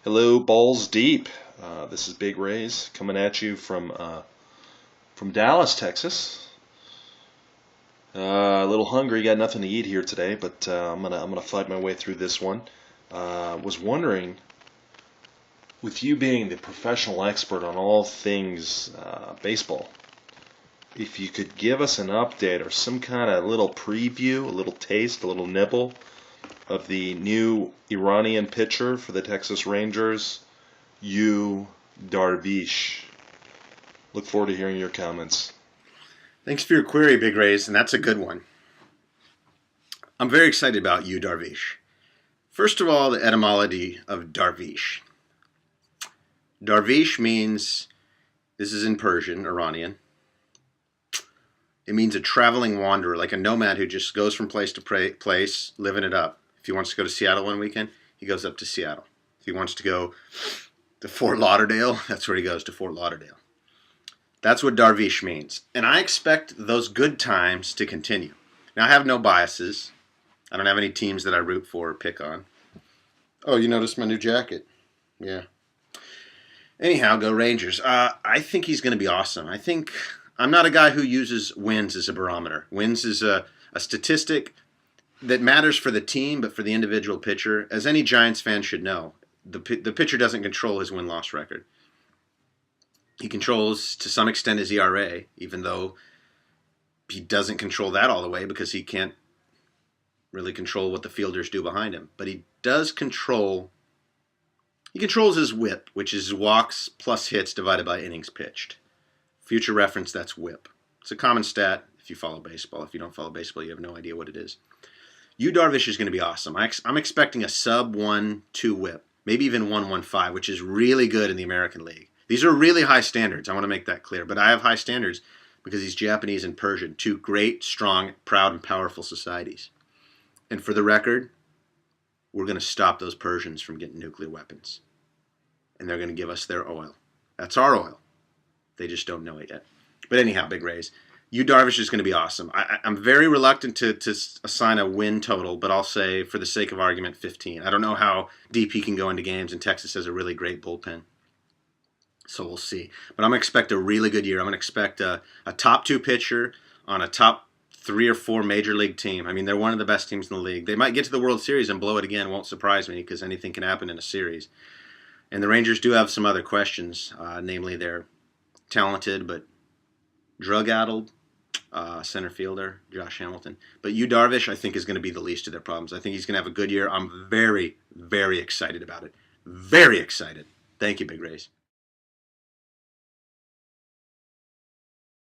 Hello, balls deep. This is BigRais coming at you from Dallas, Texas. A little hungry, got nothing to eat here today, but I'm gonna fight my way through this one. Was wondering, with you being the professional expert on all things baseball, if you could give us an update or some kind of little preview, a little taste, a little nibble of the new Iranian pitcher for the Texas Rangers, Yu Darvish. Look forward to hearing your comments. Thanks for your query, BigRais, and that's a good one. I'm very excited about Yu Darvish. First of all, the etymology of Darvish. Darvish means, this is in Persian, Iranian. It means a traveling wanderer, like a nomad who just goes from place to place, living it up. If he wants to go to Seattle one weekend, he goes up to Seattle. If he wants to go to Fort Lauderdale, that's where he goes, to Fort Lauderdale. That's what Darvish means. And I expect those good times to continue. Now, I have no biases. I don't have any teams that I root for or pick on. Oh, you noticed my new jacket? Yeah. Anyhow, go Rangers. I think he's going to be awesome. I'm not a guy who uses wins as a barometer. Wins is a statistic that matters for the team, but for the individual pitcher, as any Giants fan should know, the pitcher doesn't control his win-loss record. He controls, to some extent, his ERA, even though he doesn't control that all the way because he can't really control what the fielders do behind him. But he controls his WHIP, which is walks plus hits divided by innings pitched. Future reference, that's WHIP. It's a common stat if you follow baseball. If you don't follow baseball, you have no idea what it is. Yu Darvish is going to be awesome. I'm expecting a sub 1.2 WHIP, maybe even 1.15, which is really good in the American League. These are really high standards. I want to make that clear. But I have high standards because he's Japanese and Persian, two great, strong, proud, and powerful societies. And for the record, we're going to stop those Persians from getting nuclear weapons. And they're going to give us their oil. That's our oil. They just don't know it yet. But anyhow, BigRais, Yu Darvish is going to be awesome. I'm very reluctant to assign a win total, but I'll say, for the sake of argument, 15. I don't know how deep he can go into games, and Texas has a really great bullpen. So we'll see. But I'm going to expect a really good year. I'm going to expect a top 2 pitcher on a top 3 or 4 major league team. I mean, they're one of the best teams in the league. They might get to the World Series and blow it again. Won't surprise me because anything can happen in a series. And the Rangers do have some other questions, namely they're talented but drug-addled center fielder, Josh Hamilton. But Yu Darvish, I think, is going to be the least of their problems. I think he's going to have a good year. I'm very, very excited about it. Very excited. Thank you, BigRais.